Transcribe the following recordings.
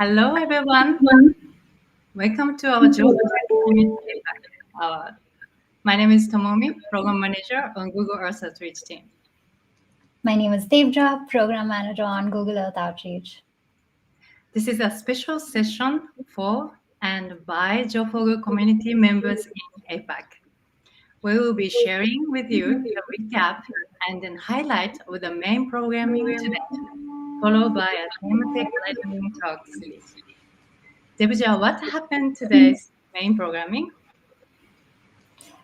Hello, everyone. Welcome to our job community. My name is Tomomi, Program Manager on Google Earth Outreach team. My name is Devaja, Program Manager on Google Earth Outreach. This is a special session for and by Jofogo community members in APAC. We will be sharing with you the recap and then highlight of the main programming today, followed by a thematic lightning talk series. Devaja, what happened to today's main programming?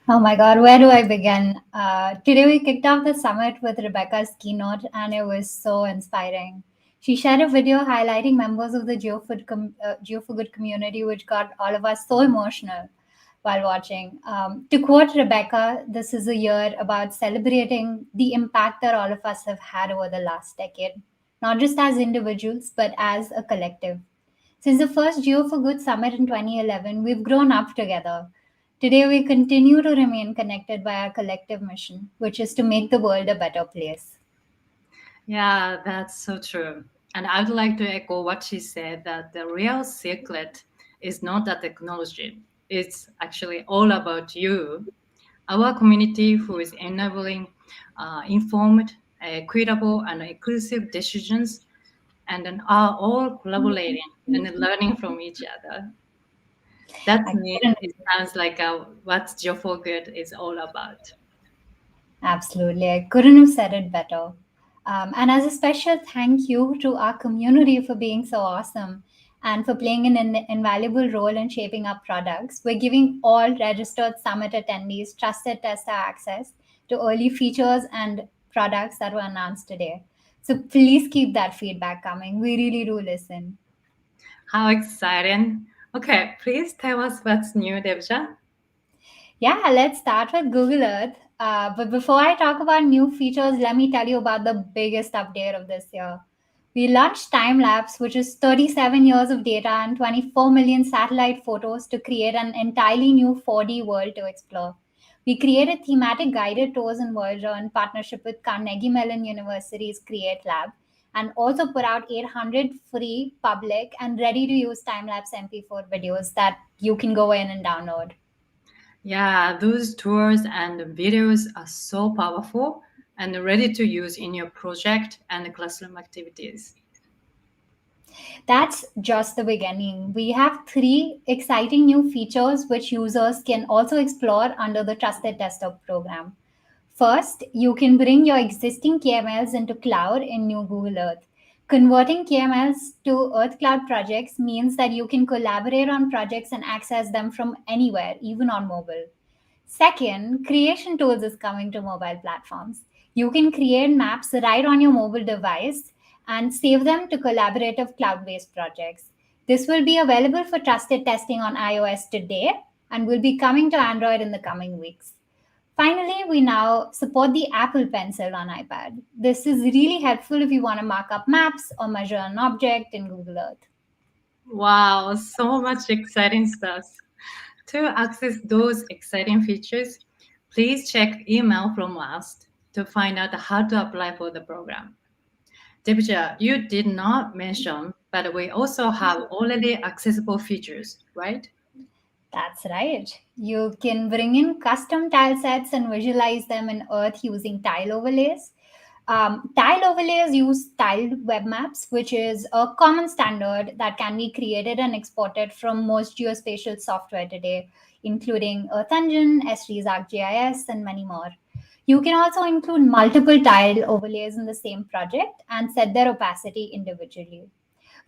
Oh my God, where do I begin? Today we kicked off the summit with Rebecca's keynote, and it was so inspiring. She shared a video highlighting members of the GeoFood community, which got all of us so emotional while watching. To quote Rebecca, this is a year about celebrating the impact that all of us have had over the last decade, not just as individuals, but as a collective. Since the first Geo for Good summit in 2011, we've grown up together. Today, we continue to remain connected by our collective mission, which is to make the world a better place. Yeah, that's so true. And I would like to echo what she said that the real secret is not the technology, it's actually all about you, our community who is enabling informed, equitable, and inclusive decisions and then are all collaborating and learning from each other. That I means couldn't it sounds like what Joe for Good is all about. Absolutely. I couldn't have said it better. And as a special thank you to our community for being so awesome and for playing an invaluable role in shaping our products, we're giving all registered summit attendees trusted tester access to early features and products that were announced today. So please keep that feedback coming. We really do listen. How exciting! Okay, please tell us what's new, Devja. Yeah, let's start with Google Earth. But before I talk about new features, let me tell you about the biggest update of this year. We launched time lapse, which is 37 years of data and 24 million satellite photos to create an entirely new 4D world to explore. We created thematic guided tours in Voyager in partnership with Carnegie Mellon University's Create Lab and also put out 800 free, public, and ready to use time lapse MP4 videos that you can go in and download. Yeah, those tours and videos are so powerful and ready to use in your project and classroom activities. That's just the beginning. We have three exciting new features which users can also explore under the Trusted Desktop program. First, you can bring your existing KMLs into cloud in New Google Earth. Converting KMLs to Earth Cloud projects means that you can collaborate on projects and access them from anywhere, even on mobile. Second, Creation Tools is coming to mobile platforms. You can create maps right on your mobile device and save them to collaborative cloud based projects. This will be available for trusted testing on iOS today and will be coming to Android in the coming weeks. Finally, we now support the Apple Pencil on iPad. This is really helpful if you want to mark up maps or measure an object in Google Earth. Wow, so much exciting stuff. To access those exciting features, please check email from us to find out how to apply for the program. Devja, you did not mention, but we also have already accessible features, right? That's right. You can bring in custom tile sets and visualize them in Earth using tile overlays. Tile overlays use tiled web maps, which is a common standard that can be created and exported from most geospatial software today, including Earth Engine, S3's ArcGIS, and many more. You can also include multiple tile overlays in the same project and set their opacity individually.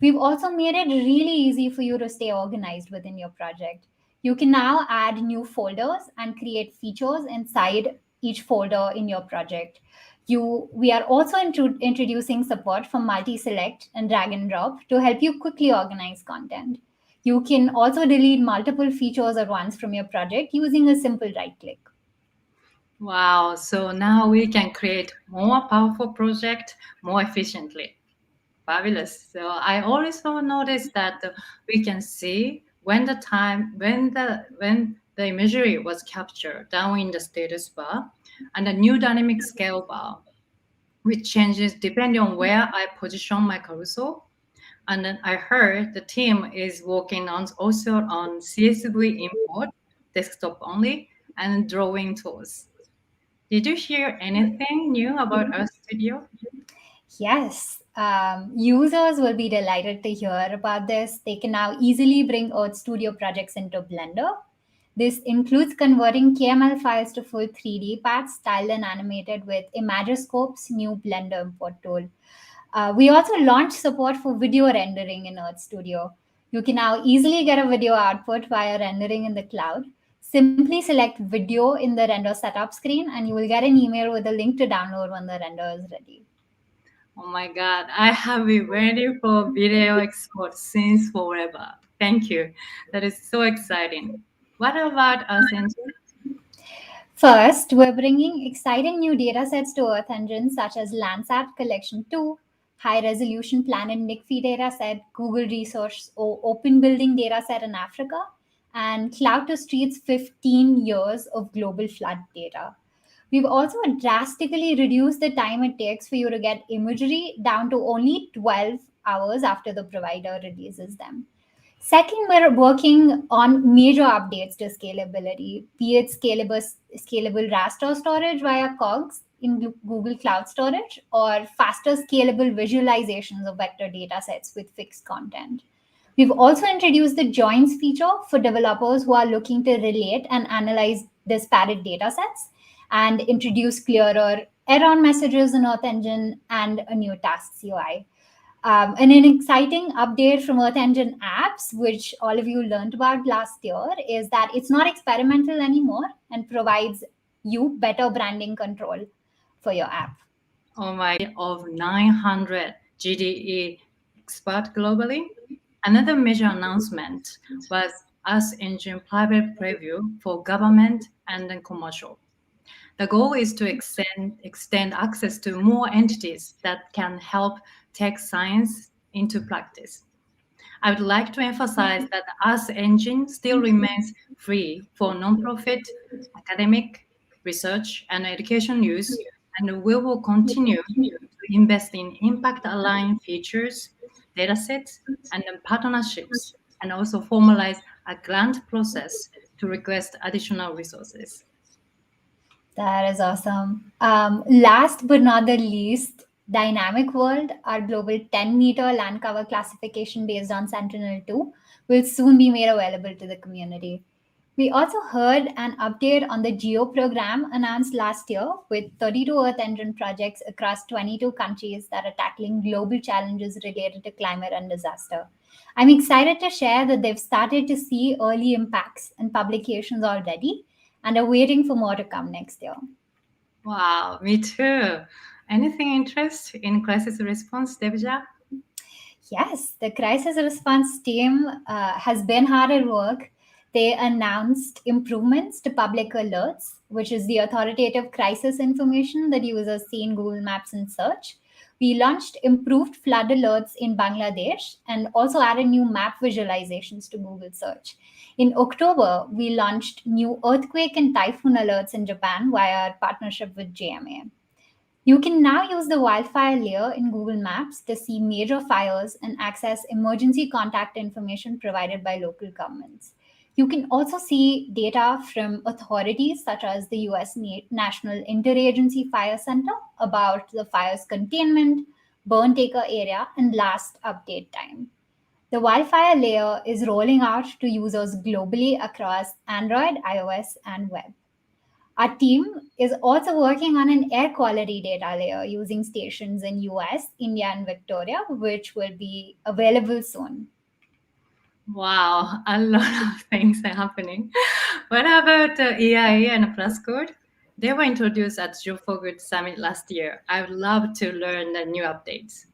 We've also made it really easy for you to stay organized within your project. You can now add new folders and create features inside each folder in your project. We are also introducing support for multi-select and drag and drop to help you quickly organize content. You can also delete multiple features at once from your project using a simple right click. Wow, so now we can create more powerful project more efficiently. Fabulous. So I also noticed that we can see when the imagery was captured down in the status bar and a new dynamic scale bar, which changes depending on where I position my cursor. And then I heard the team is working on also on CSV import, desktop only, and drawing tools. Did you hear anything new about our studio? Yes, users will be delighted to hear about this. They can now easily bring Earth Studio projects into Blender. This includes converting KML files to full 3D paths, styled and animated with Imagescope's new Blender import tool. We also launched support for video rendering in Earth Studio. You can now easily get a video output via rendering in the cloud. Simply select video in the render setup screen, and you will get an email with a link to download when the render is ready. Oh my God, I have been waiting for video export since forever. Thank you. That is so exciting. What about us, Angel? First, we're bringing exciting new datasets to Earth engines such as Landsat Collection 2, High Resolution Planet NICFI dataset, Google Resource or Open Building dataset in Africa, and Cloud to Streets 15 years of global flood data. We've also drastically reduced the time it takes for you to get imagery down to only 12 hours after the provider releases them. Second, we're working on major updates to scalability, be it scalable raster storage via COGS in Google Cloud Storage or faster scalable visualizations of vector datasets with fixed content. We've also introduced the joins feature for developers who are looking to relate and analyze disparate datasets and introduce clearer error messages in Earth Engine and a new tasks UI. And an exciting update from Earth Engine apps, which all of you learned about last year, is that it's not experimental anymore and provides you better branding control for your app. Oh my, of 900 GDE expert globally. Another major announcement was US Engine private preview for government and then commercial. The goal is to extend access to more entities that can help take science into practice. I would like to emphasize that the US Engine still remains free for nonprofit, academic, research, and education use, and we will continue to invest in impact aligned features, datasets, and then partnerships, and also formalize a grant process to request additional resources. That is awesome. Last but not the least, Dynamic World, our global 10-meter land cover classification based on Sentinel-2, will soon be made available to the community. We also heard an update on the GEO program announced last year with 32 Earth Engine projects across 22 countries that are tackling global challenges related to climate and disaster. I'm excited to share that they've started to see early impacts and publications already and are waiting for more to come next year. Wow, me too. Anything interest in crisis response, Devaja? Yes, the crisis response team has been hard at work. They announced improvements to public alerts, which is the authoritative crisis information that users see in Google Maps and search. We launched improved flood alerts in Bangladesh and also added new map visualizations to Google search. In October, we launched new earthquake and typhoon alerts in Japan via our partnership with JMA. You can now use the wildfire layer in Google Maps to see major fires and access emergency contact information provided by local governments. You can also see data from authorities such as the US National Interagency Fire Center about the fire's containment, burn taker area, and last update time. The wildfire layer is rolling out to users globally across Android, iOS, and web. Our team is also working on an air quality data layer using stations in US, India, and Victoria, which will be available soon. Wow, a lot of things are happening. What about EIA and Plus Code? They were introduced at Joe for Good Summit last year. I would love to learn the new updates.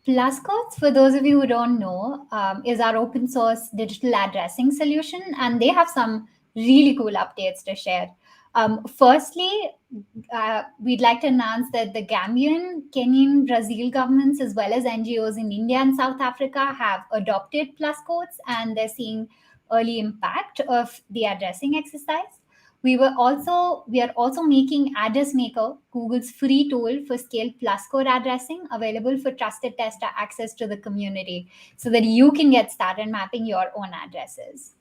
Pluscodes, for those of you who don't know, is our open source digital addressing solution, and they have some really cool updates to share. Firstly, we'd like to announce that the Gambian, Kenyan, Brazil governments, as well as NGOs in India and South Africa, have adopted Pluscodes, and they're seeing early impact of the addressing exercise. We are also making Address Maker, Google's free tool for scale plus code addressing, available for trusted tester access to the community so that you can get started mapping your own addresses.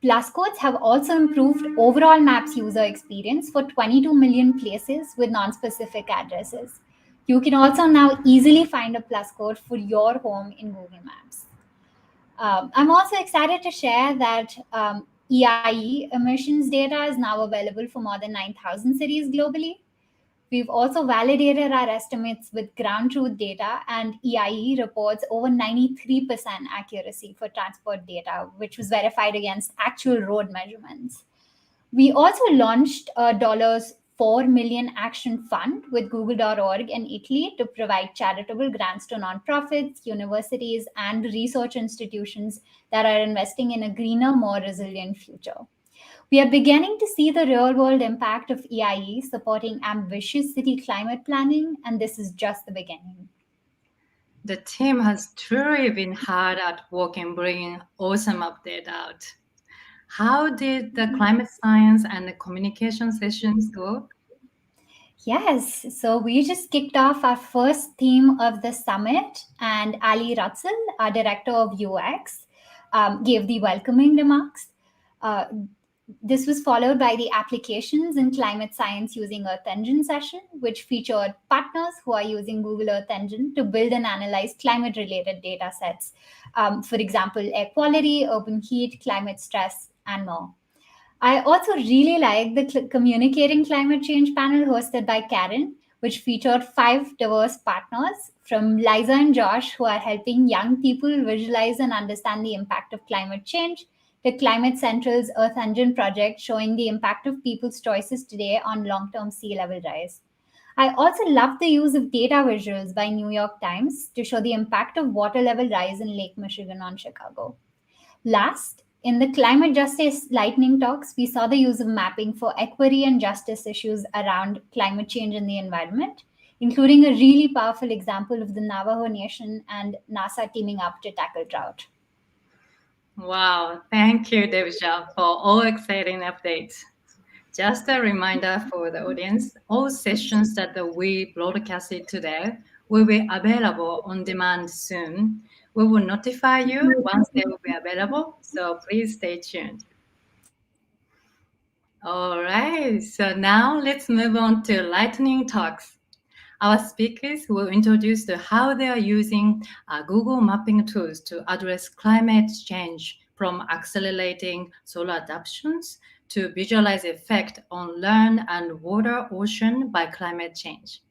Plus codes have also improved overall Maps user experience for 22 million places with non-specific addresses. You can also now easily find a plus code for your home in Google Maps. I'm also excited to share that EIE emissions data is now available for more than 9,000 cities globally. We've also validated our estimates with ground truth data, and EIE reports over 93% accuracy for transport data, which was verified against actual road measurements. We also launched a $4 million action fund with Google.org in Italy to provide charitable grants to nonprofits, universities, and research institutions that are investing in a greener, more resilient future. We are beginning to see the real world impact of EIE supporting ambitious city climate planning, and this is just the beginning. The team has truly been hard at work in bringing awesome update out. How did the climate science and the communication sessions go? Yes, so we just kicked off our first theme of the summit, and Ali Ratzel, our director of UX, gave the welcoming remarks. Uh, this was followed by the applications in climate science using Earth Engine session, which featured partners who are using Google Earth Engine to build and analyze climate related data sets. For example, air quality, urban heat, climate stress, and more. I also really like the Communicating Climate Change panel hosted by Karen, which featured 5 diverse partners from Liza and Josh, who are helping young people visualize and understand the impact of climate change, to Climate Central's Earth Engine project, showing the impact of people's choices today on long term sea level rise. I also love the use of data visuals by New York Times to show the impact of water level rise in Lake Michigan on Chicago. Last, in the climate justice lightning talks, we saw the use of mapping for equity and justice issues around climate change and the environment, including a really powerful example of the Navajo Nation and NASA teaming up to tackle drought. Wow, thank you, Devaja, for all exciting updates. Just a reminder for the audience, all sessions that we broadcasted today will be available on demand soon. We will notify you once they will be available, so please stay tuned. All right, so now let's move on to lightning talks. Our speakers will introduce how they are using Google mapping tools to address climate change, from accelerating solar adoptions to visualize effect on land and water ocean by climate change.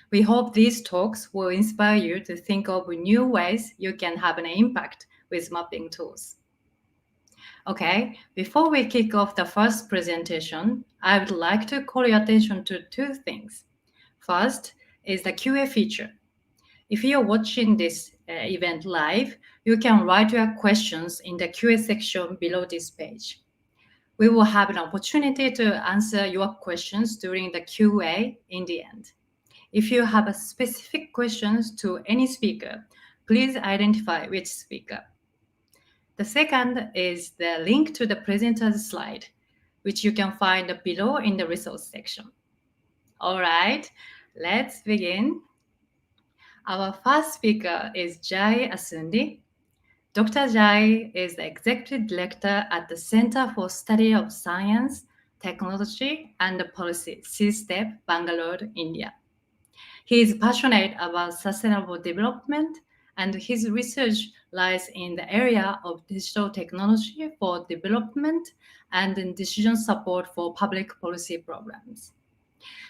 We hope these talks will inspire you to think of new ways you can have an impact with mapping tools. Okay, before we kick off the first presentation, I would like to call your attention to 2 things. First is the QA feature. If you're watching this event live, you can write your questions in the QA section below this page. We will have an opportunity to answer your questions during the QA in the end. If you have specific questions to any speaker, please identify which speaker. The second is the link to the presenter's slide, which you can find below in the resource section. All right, let's begin. Our first speaker is Jai Asundi. Dr. Jai is the Executive Director at the Center for Study of Science, Technology and Policy, CSTEP, Bangalore, India. He is passionate about sustainable development, and his research lies in the area of digital technology for development and in decision support for public policy programs.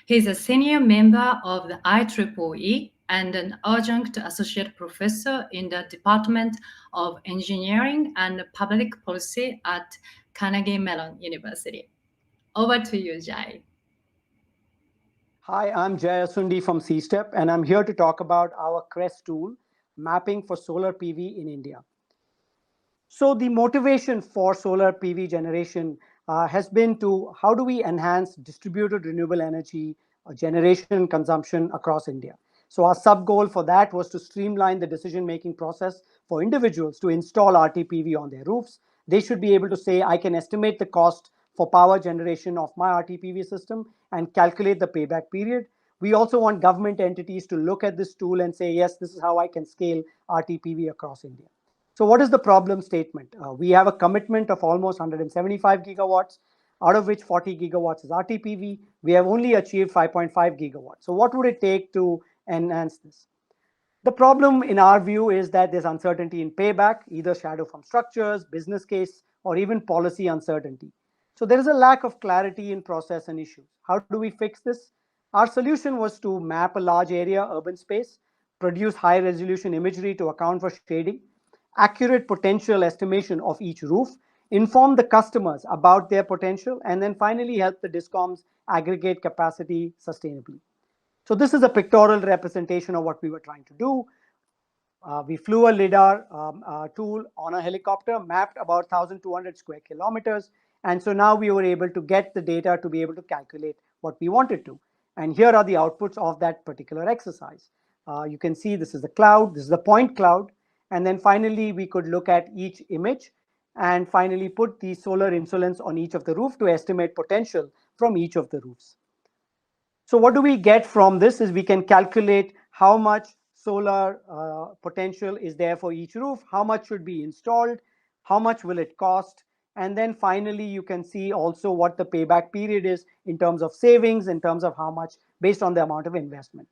He is a senior member of the IEEE and an adjunct associate professor in the Department of Engineering and Public Policy at Carnegie Mellon University. Over to you, Jai. Hi, I'm Jai Asundi from CSTEP, and I'm here to talk about our CREST tool, Mapping for Solar PV in India. So the motivation for solar PV generation has been to how do we enhance distributed renewable energy generation and consumption across India. So our sub goal for that was to streamline the decision-making process for individuals to install RTPV on their roofs. They should be able to say, I can estimate the cost for power generation of my RTPV system and calculate the payback period. We also want government entities to look at this tool and say, yes, this is how I can scale RTPV across India. So what is the problem statement? We have a commitment of almost 175 gigawatts, out of which 40 gigawatts is RTPV. We have only achieved 5.5 gigawatts. So what would it take to enhance this? The problem in our view is that there's uncertainty in payback, either shadow from structures, business case, or even policy uncertainty. So there is a lack of clarity in process and issues. How do we fix this? Our solution was to map a large area, urban space, produce high resolution imagery to account for shading, accurate potential estimation of each roof, inform the customers about their potential, and then finally help the discoms aggregate capacity sustainably. So this is a pictorial representation of what we were trying to do. We flew a LiDAR tool on a helicopter, mapped about 1,200 square kilometers. And so now we were able to get the data to be able to calculate what we wanted to. And here are the outputs of that particular exercise. You can see this is the cloud, this is the point cloud. And then finally, we could look at each image and finally put the solar insolence on each of the roof to estimate potential from each of the roofs. So what do we get from this is we can calculate how much solar potential is there for each roof, how much should be installed, how much will it cost, and then finally you can see also what the payback period is in terms of savings, in terms of how much based on the amount of investment.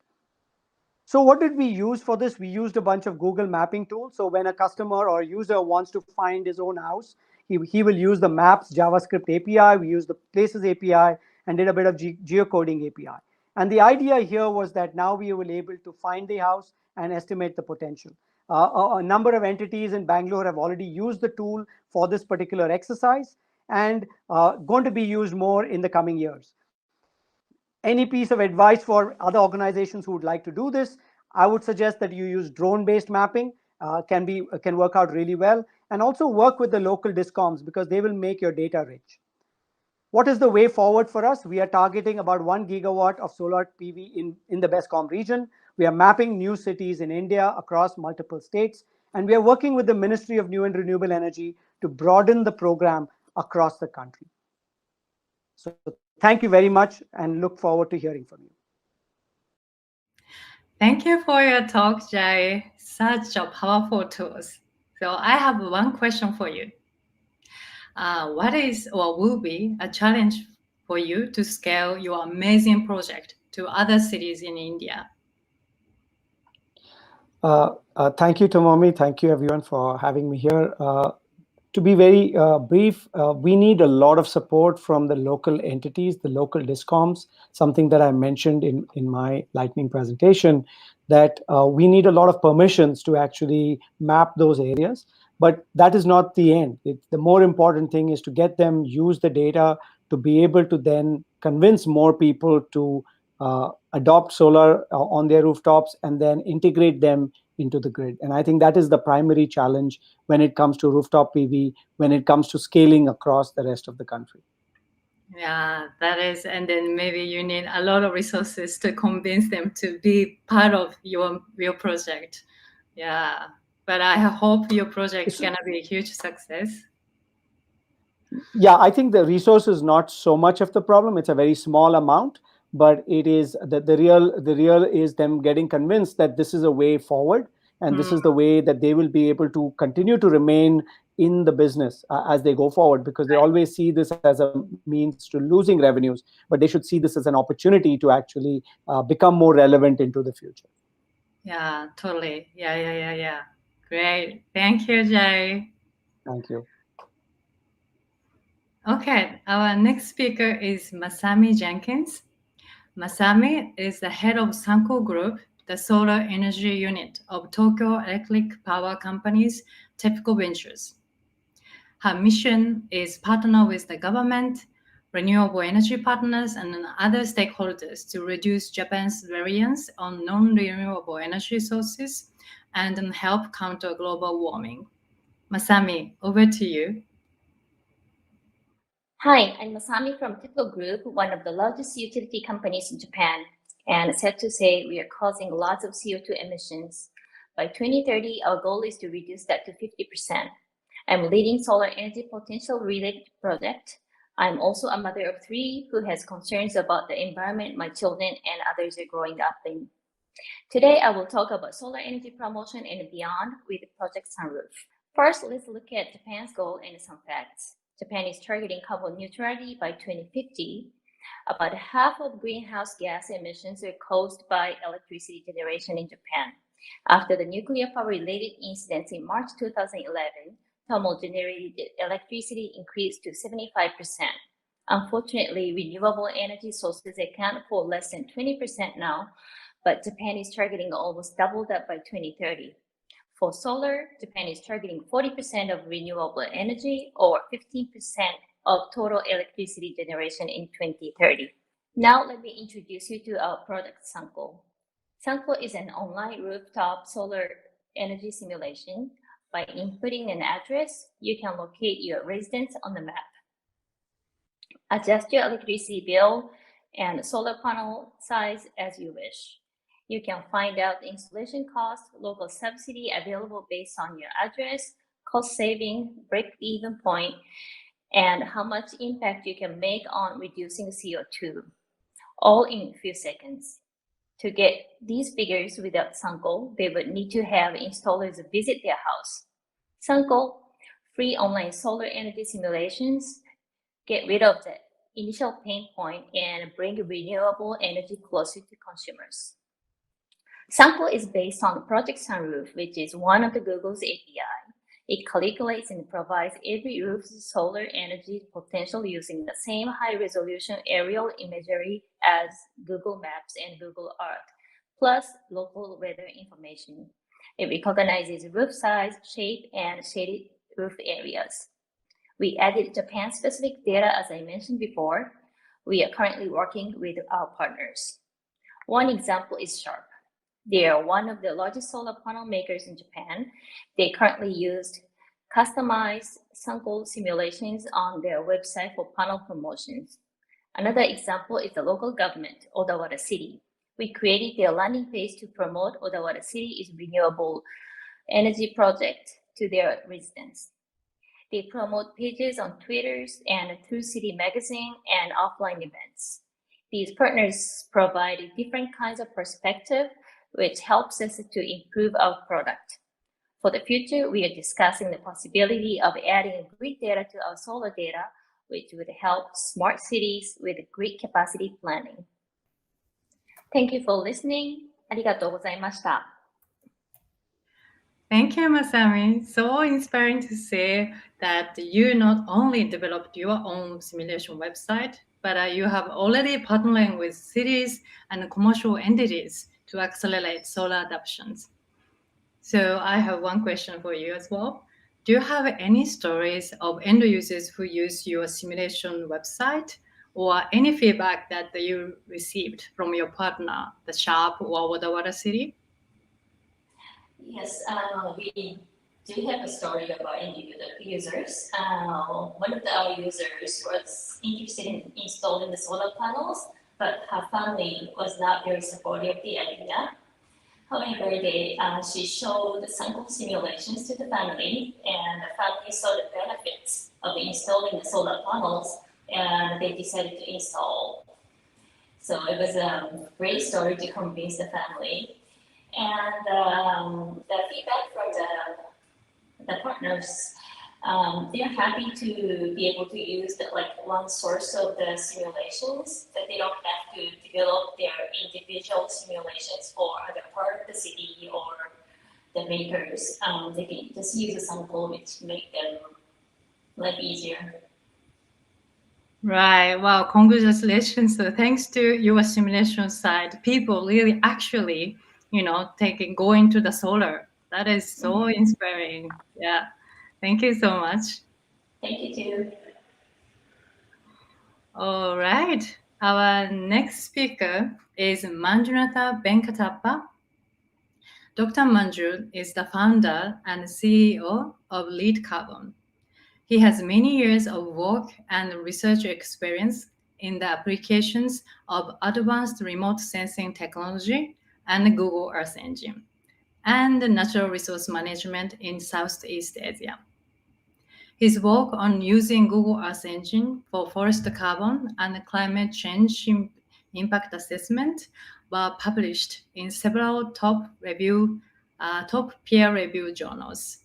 So what did we use for this? We used a bunch of Google mapping tools. So when a customer or user wants to find his own house, he will use the Maps JavaScript API. We used the Places API and did a bit of geocoding API. And the idea here was that now we were able to find the house and estimate the potential. A number of entities in Bangalore have already used the tool for this particular exercise and going to be used more in the coming years. Any piece of advice for other organizations who would like to do this, I would suggest that you use drone-based mapping, can work out really well, and also work with the local discoms because they will make your data rich. What is the way forward for us? We are targeting about 1 gigawatt of solar PV in the BESCOM region. We are mapping new cities in India across multiple states, and we are working with the Ministry of New and Renewable Energy to broaden the program across the country. So thank you very much and look forward to hearing from you. Thank you for your talk, Jai. Such a powerful tools. So I have one question for you. What is or will be a challenge for you to scale your amazing project to other cities in India? Thank you, Tomomi. Thank you, everyone, for having me here. To be very brief, we need a lot of support from the local entities, the local discoms, something that I mentioned in my lightning presentation, that we need a lot of permissions to actually map those areas. But that is not the end. The more important thing is to get them use the data to be able to then convince more people to adopt solar on their rooftops and then integrate them into the grid. And I think that is the primary challenge when it comes to rooftop PV, when it comes to scaling across the rest of the country. Yeah, that is. And then maybe you need a lot of resources to convince them to be part of your project. Yeah. But I hope your project is going to be a huge success. Yeah, I think the resource is not so much of the problem. It's a very small amount, but it is the real is them getting convinced that this is a way forward, and this is the way that they will be able to continue to remain in the business as they go forward, because they always see this as a means to losing revenues, but they should see this as an opportunity to actually become more relevant into the future. Yeah, totally. Yeah. Great. Thank you, Jai. Thank you. Okay, our next speaker is Masami Jenkins. Masami is the head of Sankil Group, the solar energy unit of Tokyo Electric Power Company's TEPCO Ventures. Her mission is partner with the government, renewable energy partners, and other stakeholders to reduce Japan's reliance on non-renewable energy sources and help counter global warming. Masami, over to you. Hi, I'm Masami from TEPCO Group, one of the largest utility companies in Japan. And sad to say, we are causing lots of CO2 emissions. By 2030, our goal is to reduce that to 50%. I'm leading solar energy potential related project I'm also a mother of 3 who has concerns about the environment my children and others are growing up in. Today, I will talk about solar energy promotion and beyond with Project Sunroof. First, let's look at Japan's goal and some facts. Japan is targeting carbon neutrality by 2050. About half of greenhouse gas emissions are caused by electricity generation in Japan. After the nuclear power-related incidents in March 2011, thermal-generated electricity increased to 75%. Unfortunately, renewable energy sources account for less than 20% now, but Japan is targeting almost double that by 2030. For solar, Japan is targeting 40% of renewable energy or 15% of total electricity generation in 2030. Now let me introduce you to our product, Sankil. Sankil is an online rooftop solar energy simulation. By inputting an address, you can locate your residence on the map. Adjust your electricity bill and solar panel size as you wish. You can find out the installation cost, local subsidy available based on your address, cost saving, break-even point, and how much impact you can make on reducing CO2, all in a few seconds. To get these figures without Sankil, they would need to have installers visit their house. Sankil, free online solar energy simulations, get rid of the initial pain point and bring renewable energy closer to consumers. Sankil is based on Project Sunroof, which is one of the Google's API. It calculates and provides every roof's solar energy potential using the same high-resolution aerial imagery as Google Maps and Google Earth, plus local weather information. It recognizes roof size, shape, and shaded roof areas. We added Japan-specific data, as I mentioned before. We are currently working with our partners. One example is Shah. They are one of the largest solar panel makers in Japan. They currently use customized Sankil simulations on their website for panel promotions. Another example is the local government, Odawara City. We created their landing page to promote Odawara City's renewable energy project to their residents. They promote pages on Twitter and through City Magazine and offline events. These partners provide different kinds of perspective, which helps us to improve our product. For the future, we are discussing the possibility of adding grid data to our solar data, which would help smart cities with grid capacity planning. Thank you for listening. ありがとうございました。Thank you, Masami. So inspiring to see that you not only developed your own simulation website, but you have already partnering with cities and commercial entities to accelerate solar adoptions. So I have one question for you as well. Do you have any stories of end users who use your simulation website or any feedback that you received from your partner, the Shah or Odawara City? Yes, we do have a story about end users. One of our users was interested in installing the solar panels, but her family was not very supportive of the idea. However, she showed sample simulations to the family, and the family saw the benefits of installing the solar panels, and they decided to install. So it was a great story to convince the family. And the feedback from the partners, they're happy to be able to use one source of the simulations, that they don't have to develop their individual simulations for other part of the city or the makers. They can just use a sample which make them life easier. Right. Wow. Congratulations. So thanks to your simulation side, people really actually, going to the solar. That is so inspiring. Yeah. Thank you so much. Thank you too. All right. Our next speaker is Manjunatha Venkatappa. Dr. Manju is the founder and CEO of LEET Carbon. He has many years of work and research experience in the applications of advanced remote sensing technology and Google Earth Engine, and natural resource management in Southeast Asia. His work on using Google Earth Engine for forest carbon and climate change impact assessment were published in several top peer review journals.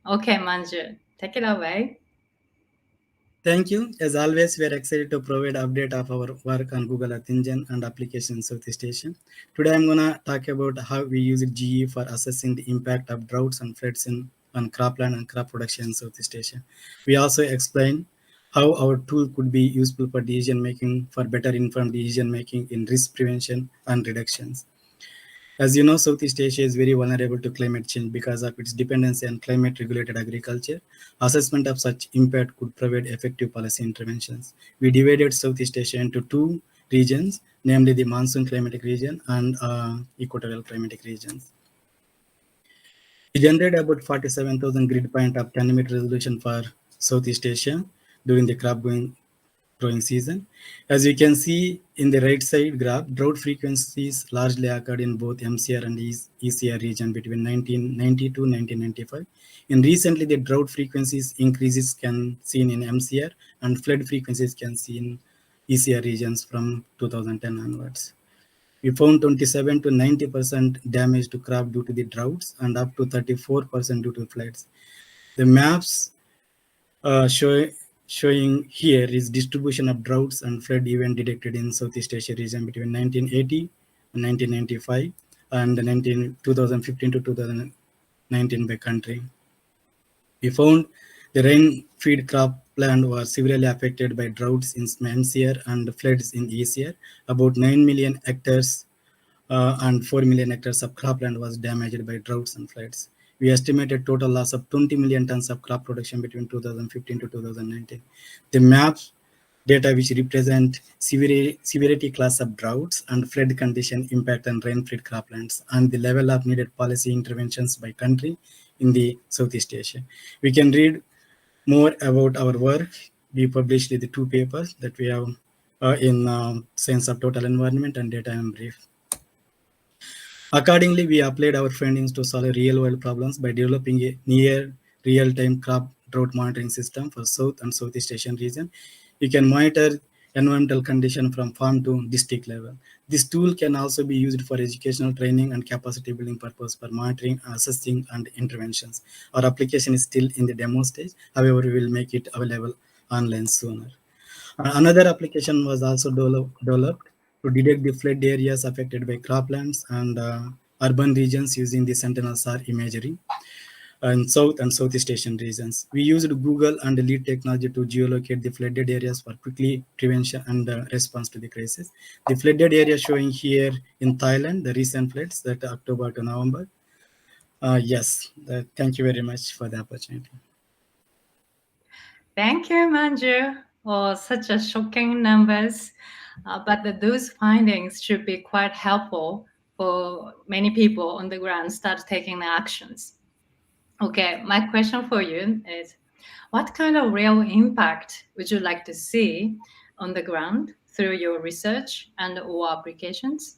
Okay, Manju, take it away. Thank you. As always, we are excited to provide update of our work on Google Earth Engine and application in Southeast Asia. Today, I'm gonna talk about how we use GE for assessing the impact of droughts and floods on cropland and crop production in Southeast Asia. We also explain how our tool could be useful for decision making, for better informed decision making in risk prevention and reductions. As you know, Southeast Asia is very vulnerable to climate change because of its dependency on climate-regulated agriculture. Assessment of such impact could provide effective policy interventions. We divided Southeast Asia into two regions, namely the monsoon climatic region and equatorial climatic regions. We generated about 47,000 grid point of 10-meter resolution for Southeast Asia during the crop growing season. As you can see in the right side graph, drought frequencies largely occurred in both MCR and ECR region between 1990 to 1995. In recently, the drought frequencies increases can seen in MCR and flood frequencies can see in ECR regions from 2010 onwards. We found 27 to 90% damage to crop due to the droughts and up to 34% due to floods. The maps showing here is distribution of droughts and flood event detected in Southeast Asia region between 1980 and 1995 and 2015 to 2019 by country. We found the rain-fed cropland was severely affected by droughts in MCR and floods in ECR. About 9 million hectares and 4 million hectares of cropland was damaged by droughts and floods. We estimated total loss of 20 million tons of crop production between 2015 to 2019. The maps data which represent severity class of droughts and flood condition impact on rain-fed croplands and the level of needed policy interventions by country in the Southeast Asia. We can read more about our work. We published the two papers that we have in Science of Total Environment and Data and Brief. Accordingly, we applied our findings to solve real-world problems by developing a near real-time crop drought monitoring system for South and Southeast Asian region. You can monitor environmental condition from farm to district level. This tool can also be used for educational training and capacity building purpose for monitoring, assessing, and interventions. Our application is still in the demo stage. However, we will make it available online sooner. Another application was also developed to detect the flood areas affected by croplands and urban regions using the Sentinel-SAR imagery in South and Southeast Asian regions. We used Google and LEET technology to geolocate the flooded areas for quickly prevention and response to the crisis. The flooded area showing here in Thailand, the recent floods that October to November. Yes, thank you very much for the opportunity. Thank you, Manju. Oh, such a shocking numbers. But those findings should be quite helpful for many people on the ground start taking the actions. Okay, my question for you is, what kind of real impact would you like to see on the ground through your research and or applications?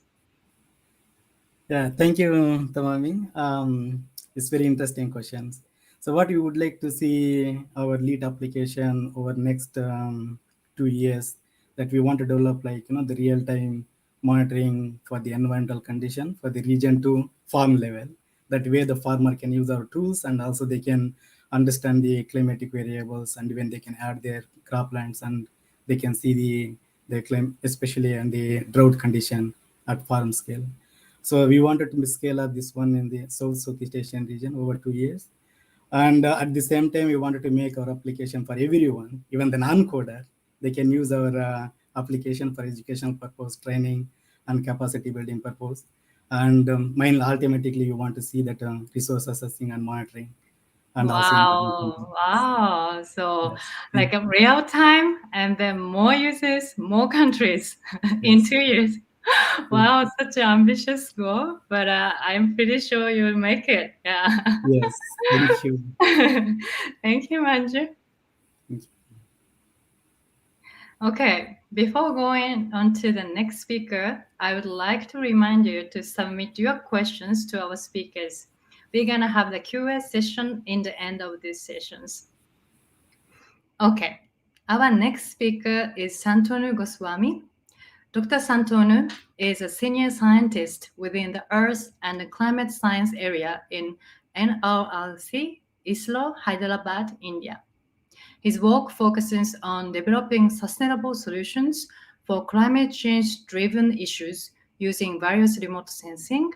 Yeah, thank you, Tomomi. It's very interesting questions. So what you would like to see our LEET application over next 2 years that we want to develop, like, the real-time monitoring for the environmental condition for the region to farm level. That way the farmer can use our tools and also they can understand the climatic variables and when they can add their croplands and they can see the claim, especially on the drought condition at farm scale. So we wanted to scale up this one in the Southeast Asian region over 2 years. And at the same time, we wanted to make our application for everyone, even the non-coder. They can use our application for educational purpose, training, and capacity building purpose. And mainly, ultimately, you want to see that resource assessing and monitoring. And Wow. So yes. like a real time and then more users, more countries in Yes. 2 years. Wow, such an ambitious goal, but I'm pretty sure you'll make it. Yeah. Yes. Thank you. Thank you, Manju. Thank you. Okay, before going on to the next speaker, I would like to remind you to submit your questions to our speakers. We're going to have the Q&A session in the end of these sessions. Okay, our next speaker is Santonu Goswami. Dr. Santonu is a senior scientist within the Earth and Climate Science area in NRSC, ISRO, Hyderabad, India. His work focuses on developing sustainable solutions for climate change-driven issues using various remote sensing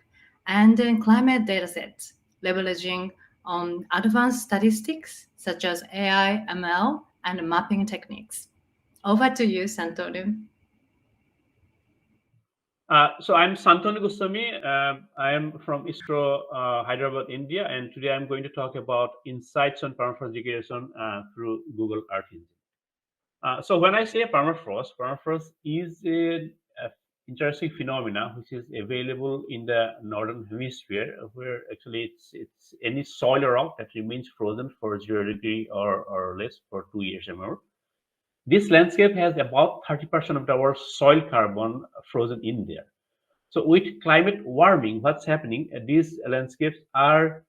and climate datasets, leveraging on advanced statistics such as AI, ML, and mapping techniques. Over to you, Santonu. So I'm Santonu Goswami. I am from ISRO, Hyderabad, India, and today I'm going to talk about insights on permafrost degradation through Google Earth Engine. So when I say permafrost is a interesting phenomena which is available in the northern hemisphere, where actually it's any soil or rock that remains frozen for 0 degree or less for 2 years or more. This landscape has about 30% of our soil carbon frozen in there. So with climate warming, what's happening? These landscapes are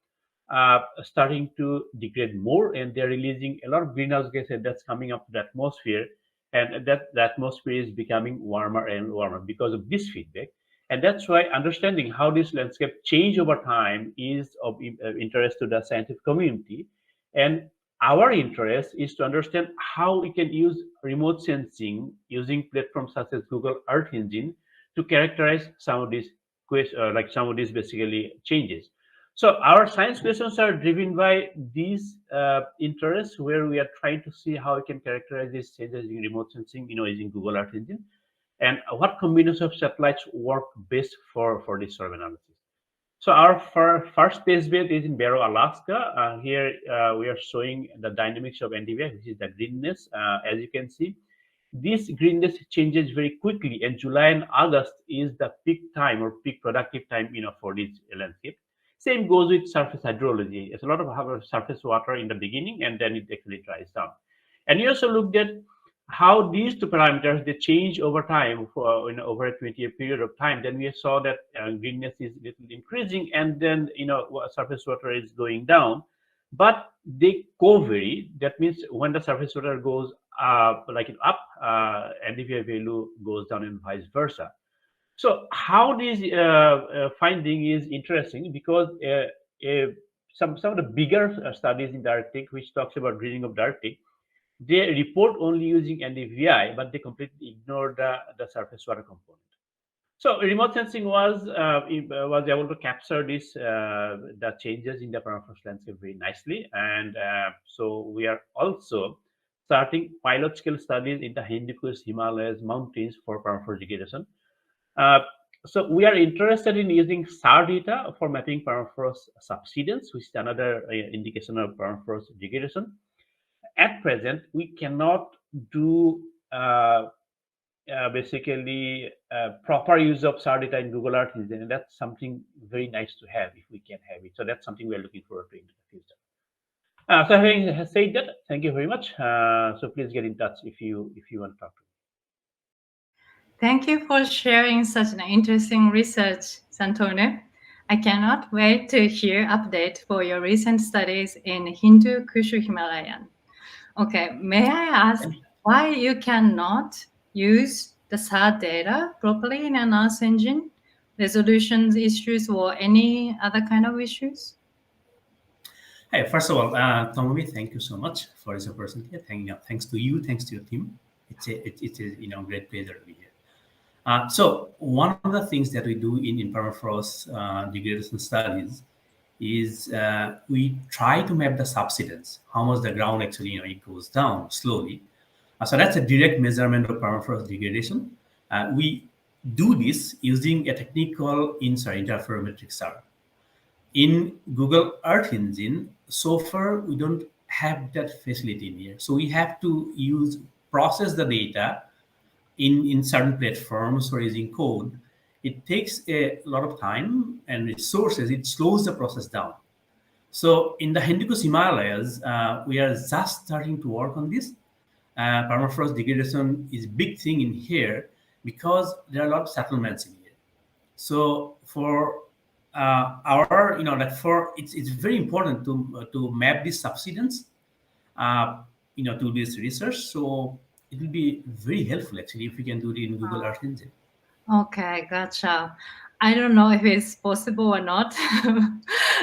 starting to degrade more, and they're releasing a lot of greenhouse gases that's coming up to the atmosphere, and that the atmosphere is becoming warmer and warmer because of this feedback. And that's why understanding how this landscape change over time is of interest to the scientific community. And our interest is to understand how we can use remote sensing using platforms such as Google Earth Engine to characterize some of these some of these basically changes. So our science questions are driven by these interests, where we are trying to see how we can characterize these changes in remote sensing, using Google Earth Engine, and what combination of satellites work best for this sort of analysis. So our first test bed is in Barrow, Alaska. Here we are showing the dynamics of NDVI, which is the greenness. As you can see, this greenness changes very quickly, and July and August is the peak time or peak productive time, for this landscape. Same goes with surface hydrology. It's a lot of surface water in the beginning, and then it actually dries down. And we also looked at how these two parameters they change over time for over a 20-year period of time. Then we saw that greenness is little increasing, and then surface water is going down, but they co-vary. That means when the surface water goes up, NDVI value goes down, and vice versa. So how this finding is interesting, because some of the bigger studies in the Arctic, which talks about greening of the Arctic, they report only using NDVI, but they completely ignore the surface water component. So remote sensing was able to capture this the changes in the permafrost landscape very nicely, and so we are also starting pilot scale studies in the Hindu Kush Himalayas mountains for permafrost degradation. So we are interested in using SAR data for mapping permafrost subsidence, which is another indication of permafrost degradation. At present, we cannot do basically proper use of SAR data in Google Earth Engine, and that's something very nice to have if we can have it. So that's something we're looking forward to in the future. So having said that, thank you very much. So please get in touch if you want to talk to me. Thank you for sharing such an interesting research, Santonu. I cannot wait to hear update for your recent studies in Hindu Kush Himalayan. Okay, may I ask why you cannot use the SAR data properly in an NRSC engine? Resolution issues or any other kind of issues? Hey, first of all, Tomomi, thank you so much for this opportunity. Thanks to you, thanks to your team. It's a great pleasure to be here. So one of the things that we do in permafrost degradation studies is we try to map the subsidence, how much the ground actually it goes down slowly. So that's a direct measurement of permafrost degradation. We do this using a technique called interferometric SAR. In Google Earth Engine, so far we don't have that facility in here. So we have to process the data in certain platforms or using code. It takes a lot of time and resources. It slows the process down. So in the Hindu Kush Himalayas, we are just starting to work on this. Permafrost degradation is a big thing in here because there are a lot of settlements in here. So for it's very important to map these subsidence to this research. So it will be very helpful actually if we can do it in Google Earth Engine. Okay, gotcha. I don't know if it's possible or not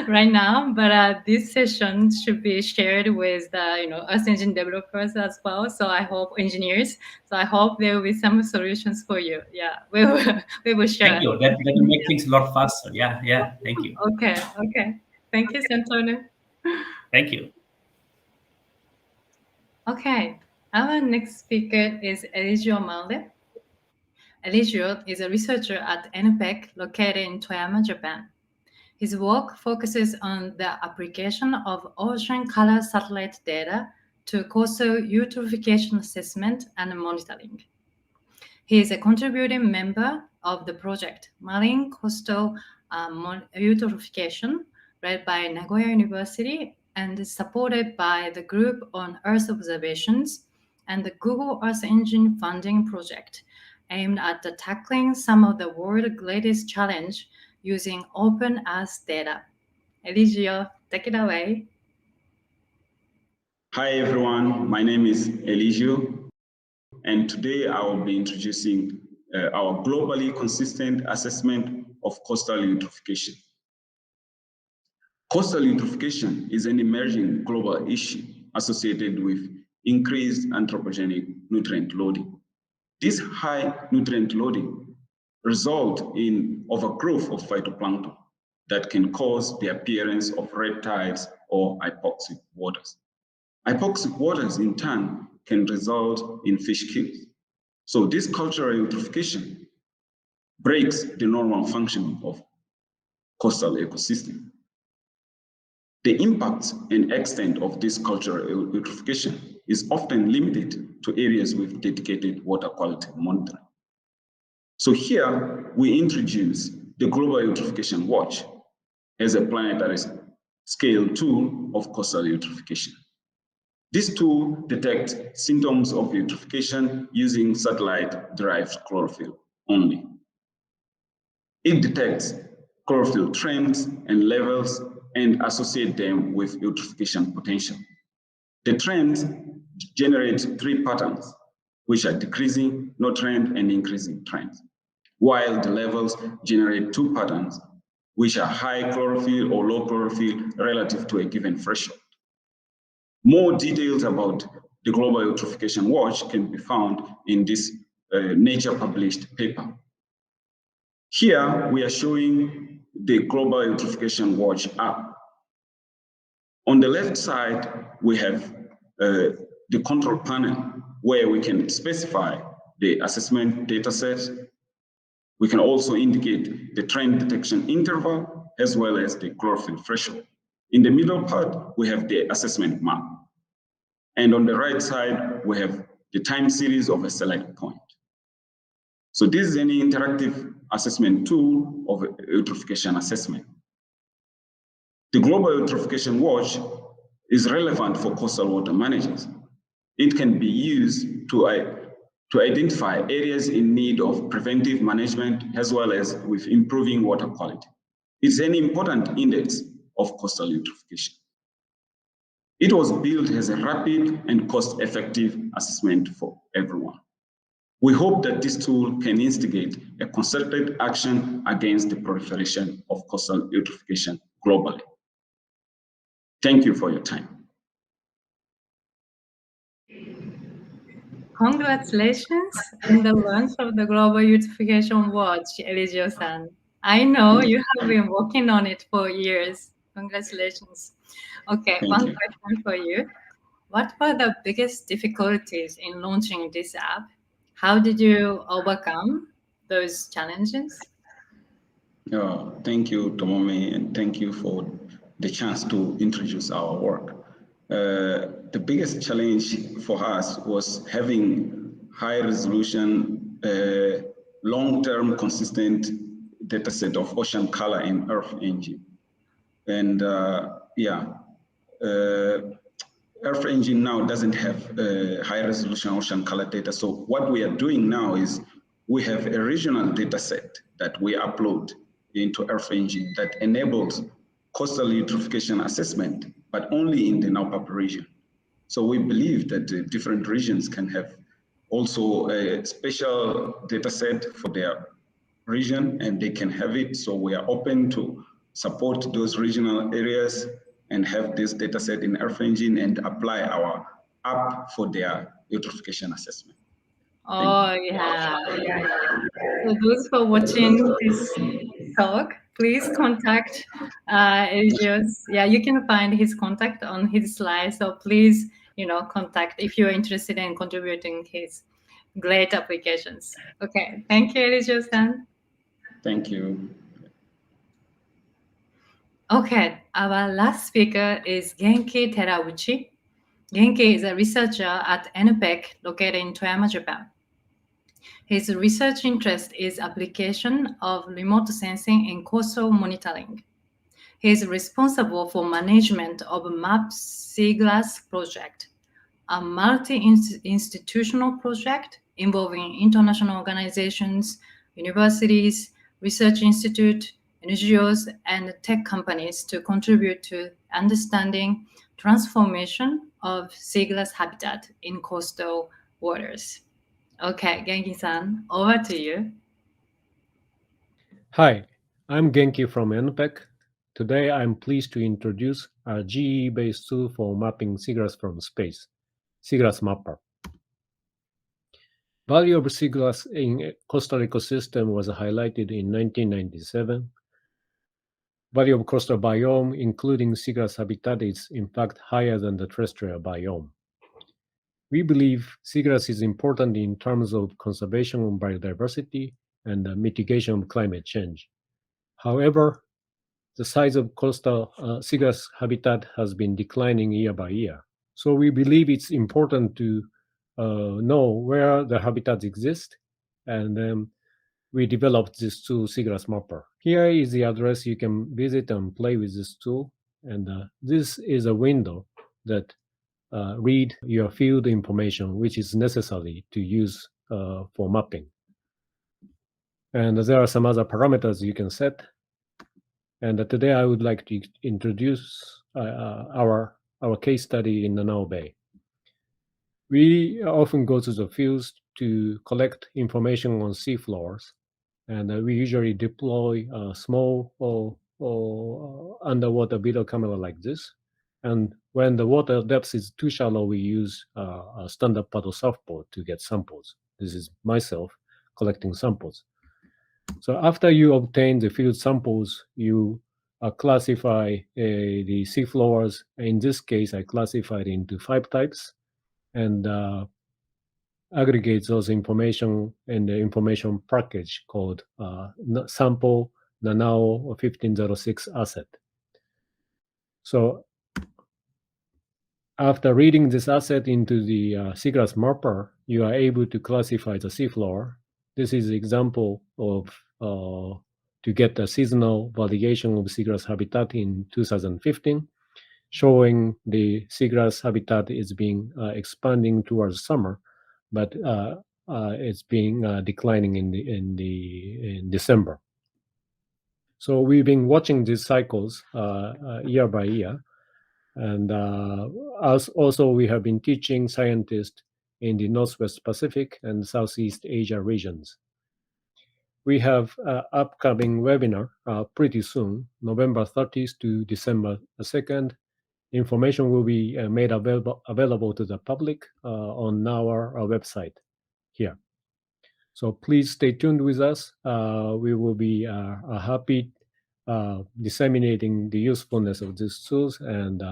right now, but this session should be shared with the Earth Engine developers as well. So I hope engineers. So I hope there will be some solutions for you. Yeah, we will share. Thank you. That will make things a lot faster. Yeah. Thank you. Okay. Thank you, Santonu. Thank you. Okay, our next speaker is Eligio Maure. Eligio is a researcher at NPEC located in Toyama, Japan. His work focuses on the application of ocean color satellite data to coastal eutrophication assessment and monitoring. He is a contributing member of the project Marine Coastal Eutrophication, led by Nagoya University and is supported by the Group on Earth Observations and the Google Earth Engine funding project, aimed at tackling some of the world's greatest challenge using open Earth data. Eligio, take it away. Hi everyone, my name is Eligio, and today I will be introducing our globally consistent assessment of coastal eutrophication. Coastal eutrophication is an emerging global issue associated with increased anthropogenic nutrient loading. This high nutrient loading results in overgrowth of phytoplankton that can cause the appearance of red tides or hypoxic waters. Hypoxic waters, in turn, can result in fish kills. So this cultural eutrophication breaks the normal functioning of coastal ecosystem. The impact and extent of this cultural eutrophication is often limited to areas with dedicated water quality monitoring. So here we introduce the Global Eutrophication Watch as a planetary scale tool of coastal eutrophication. This tool detects symptoms of eutrophication using satellite-derived chlorophyll only. It detects chlorophyll trends and levels and associates them with eutrophication potential. The trends generate three patterns, which are decreasing, no trend, and increasing trends, while the levels generate two patterns, which are high chlorophyll or low chlorophyll relative to a given threshold. More details about the Global Eutrophication Watch can be found in this Nature published paper. Here we are showing the Global Eutrophication Watch app. On the left side, we have the control panel where we can specify the assessment data set. We can also indicate the trend detection interval as well as the chlorophyll threshold. In the middle part, we have the assessment map. And on the right side, we have the time series of a select point. So this is an interactive assessment tool of eutrophication assessment. The Global Eutrophication Watch is relevant for coastal water managers. It can be used to identify areas in need of preventive management as well as with improving water quality. It's an important index of coastal eutrophication. It was built as a rapid and cost-effective assessment for everyone. We hope that this tool can instigate a concerted action against the proliferation of coastal eutrophication globally. Thank you for your time. Congratulations on the launch of the Global Eutrophication Watch, Eligio-san. I know you have been working on it for years. Congratulations. Okay, Thank one you. question for you. What were the biggest difficulties in launching this app? How did you overcome those challenges? Thank you, Tomomi, and thank you for the chance to introduce our work. The biggest challenge for us was having high resolution, long-term consistent data set of ocean color in Earth Engine. And Earth Engine now doesn't have high resolution ocean color data. So what we are doing now is we have a regional data set that we upload into Earth Engine that enables coastal eutrophication assessment, but only in the NPEC region. So we believe that different regions can have also a special data set for their region, and they can have it. So we are open to support those regional areas and have this data set in Earth Engine and apply our app for their eutrophication assessment. Oh, yeah. So those for watching this talk, please contact Eligio's. Yeah, you can find his contact on his slide. So please, contact if you're interested in contributing his great applications. Okay, thank you, Eligio-san. Thank you. Okay, our last speaker is Genki Terauchi. Genki is a researcher at NPEC located in Toyama, Japan. His research interest is application of remote sensing in coastal monitoring. He is responsible for management of MAP Seagrass project, a multi-institutional project involving international organizations, universities, research institute, NGOs, and tech companies to contribute to understanding transformation of seagrass habitat in coastal waters. Okay, Genki-san, over to you. Hi, I'm Genki from NPEC. Today I'm pleased to introduce a GE-based tool for mapping seagrass from space, Seagrass Mapper. Value of seagrass in coastal ecosystem was highlighted in 1997. Value of coastal biome, including seagrass habitat, is in fact higher than the terrestrial biome. We believe seagrass is important in terms of conservation of biodiversity and the mitigation of climate change. However, the size of coastal seagrass habitat has been declining year by year. So we believe it's important to know where the habitats exist, and then we developed this tool, Seagrass Mapper. Here is the address you can visit and play with this tool, and this is a window that read your field information, which is necessary to use for mapping. And there are some other parameters you can set. And today I would like to introduce our case study in Nanao Bay. We often go to the fields to collect information on seafloors, and we usually deploy a small underwater video camera like this. And when the water depth is too shallow, we use a standard paddle surfboard to get samples. This is myself collecting samples. So after you obtain the field samples, you classify the seafloors. In this case, I classified into 5 types and aggregate those information in the information package called sample Nanao 1506 asset. So after reading this asset into the Seagrass Mapper, you are able to classify the seafloor. This is an example of to get a seasonal validation of seagrass habitat in 2015, showing the seagrass habitat is being expanding towards summer, but it's being declining in December. So we've been watching these cycles year by year, and also we have been teaching scientists in the Northwest Pacific and Southeast Asia regions. We have an upcoming webinar pretty soon, November 30th to December 2nd. Information will be made available to the public on our website here. So please stay tuned with us. We will be happy disseminating the usefulness of these tools, and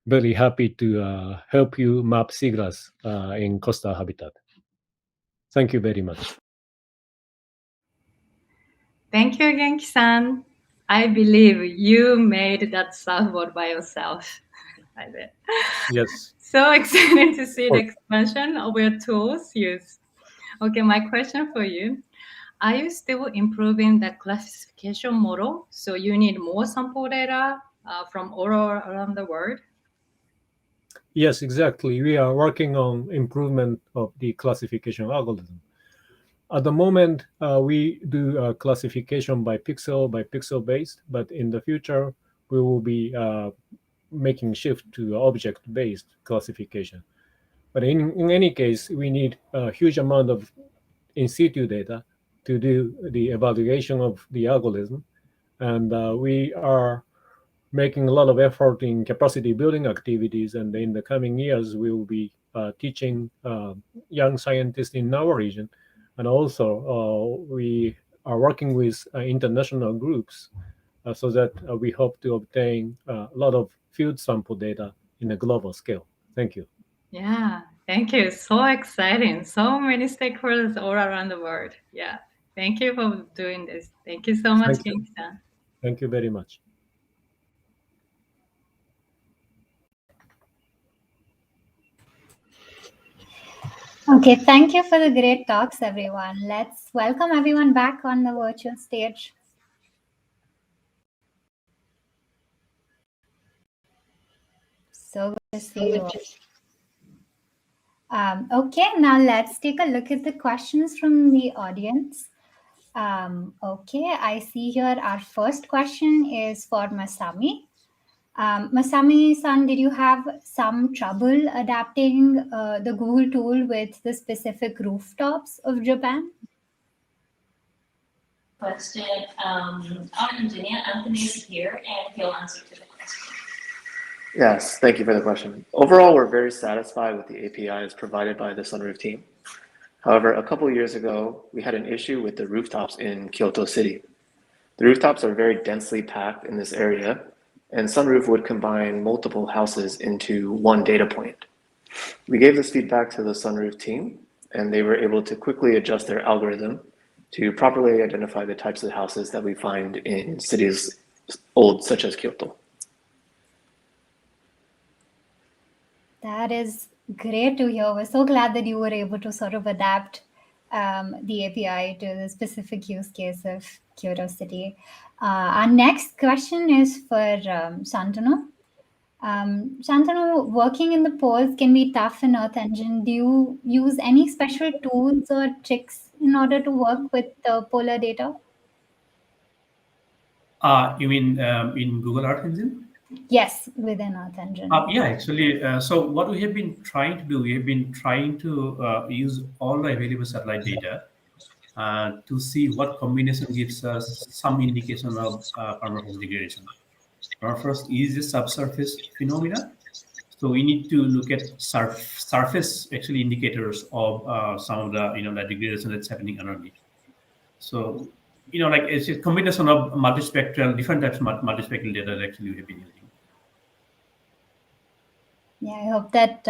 very happy to help you map seagrass in coastal habitat. Thank you very much. Thank you, Genki-san. I believe you made that surfboard by yourself. I did. Yes. So excited to see the expansion of your tools used. Okay, my question for you. Are you still improving the classification model? So you need more sample data from all around the world? Yes, exactly. We are working on improvement of the classification algorithm. At the moment, we do classification by pixel based, but in the future, we will be making shift to object-based classification. But in any case, we need a huge amount of in situ data to do the evaluation of the algorithm. And we are making a lot of effort in capacity building activities. And in the coming years, we will be teaching young scientists in our region. And also, we are working with international groups so that we hope to obtain a lot of field sample data in a global scale. Thank you. Yeah, thank you. So exciting. So many stakeholders all around the world. Yeah, thank you for doing this. Thank you so much, Thank you. King-san. Thank you very much. Okay, thank you for the great talks, everyone. Let's welcome everyone back on the virtual stage. So good to see you. Okay, now let's take a look at the questions from the audience. Okay, I see here our first question is for Masami. Masami-san, did you have some trouble adapting the Google tool with the specific rooftops of Japan? Question. Our engineer Anthony is here, and he'll answer to the question. Yes, thank you for the question. Overall, we're very satisfied with the APIs provided by the Sunroof team. However, a couple of years ago, we had an issue with the rooftops in Kyoto City. The rooftops are very densely packed in this area, and Sunroof would combine multiple houses into one data point. We gave this feedback to the Sunroof team, and they were able to quickly adjust their algorithm to properly identify the types of houses that we find in cities old, such as Kyoto. That is great to hear. We're so glad that you were able to sort of adapt the API to the specific use case of Kyoto City. Our next question is for Santonu. Santonu, working in the poles can be tough in Earth Engine. Do you use any special tools or tricks in order to work with the polar data? You mean in Google Earth Engine? Yes, within Earth Engine. Yeah, actually, so what we have been trying to do, we have been trying to use all the available satellite data to see what combination gives us some indication of permafrost degradation. Permafrost is a subsurface phenomena, so we need to look at surface actually indicators of some of the the degradation that's happening underneath. So like it's a combination of multispectral, different types of multispectral data that actually we have been using. Yeah, I hope that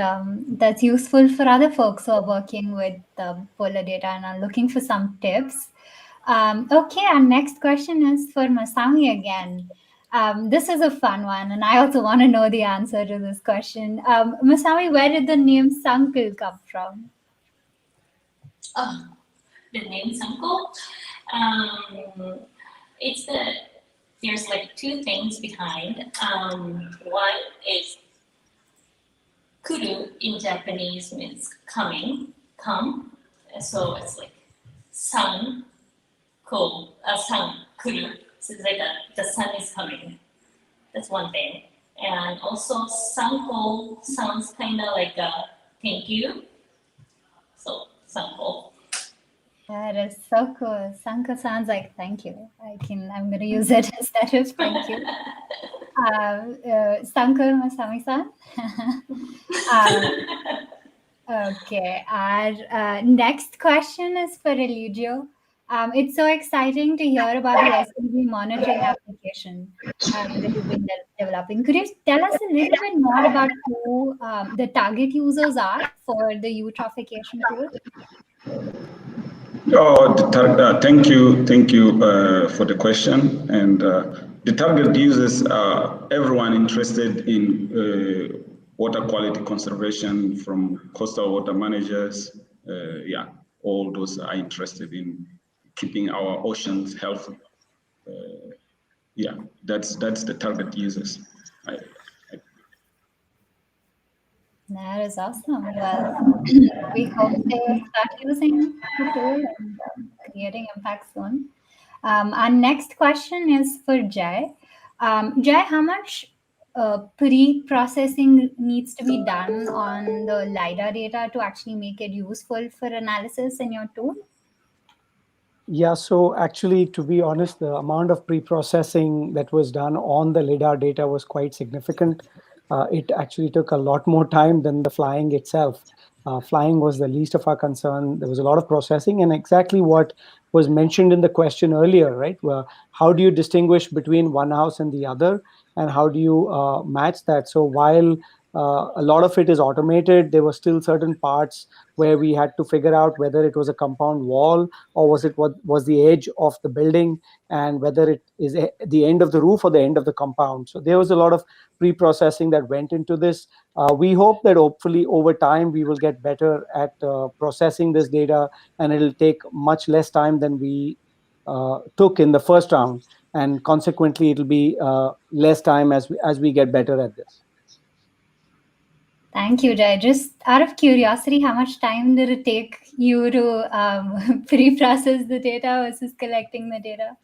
that's useful for other folks who are working with polar data and are looking for some tips. Okay, our next question is for Masami again. This is a fun one, and I also want to know the answer to this question. Masami, where did the name Sankil come from? Oh, the name Sankil? There's like two things behind. One is kuru in Japanese means come. So it's like sun, kuru. So it's like the sun is coming. That's one thing. And also Sanko sounds kind of like a thank you. So Sanko. That is so cool. Sanko sounds like thank you. I'm going to use it instead of thank you. Sanko Masami-san. Okay, our next question is for Eligio. It's so exciting to hear about the SDG monitoring application that you've been developing. Could you tell us a little bit more about who the target users are for the eutrophication tool? Thank you for the question. And the target users are everyone interested in water quality conservation, from coastal water managers. All those are interested in keeping our oceans healthy. That's the target users. That is awesome. Well, we hope they start using the tool and creating impact soon. Our next question is for Jai. Jai, how much pre-processing needs to be done on the LiDAR data to actually make it useful for analysis in your tool? Yeah, so actually, to be honest, the amount of pre-processing that was done on the LiDAR data was quite significant. It actually took a lot more time than the flying itself. Flying was the least of our concern. There was a lot of processing, and exactly what was mentioned in the question earlier, right? Well, how do you distinguish between one house and the other, and how do you match that? So while a lot of it is automated, there were still certain parts where we had to figure out whether it was a compound wall or was it what was the edge of the building, and whether it is the end of the roof or the end of the compound. So there was a lot of pre-processing that went into this. We hope that hopefully over time we will get better at processing this data, and it'll take much less time than we took in the first round, and consequently it'll be less time as we get better at this. Thank you, Jay. Just out of curiosity, how much time did it take you to pre-process the data versus collecting the data?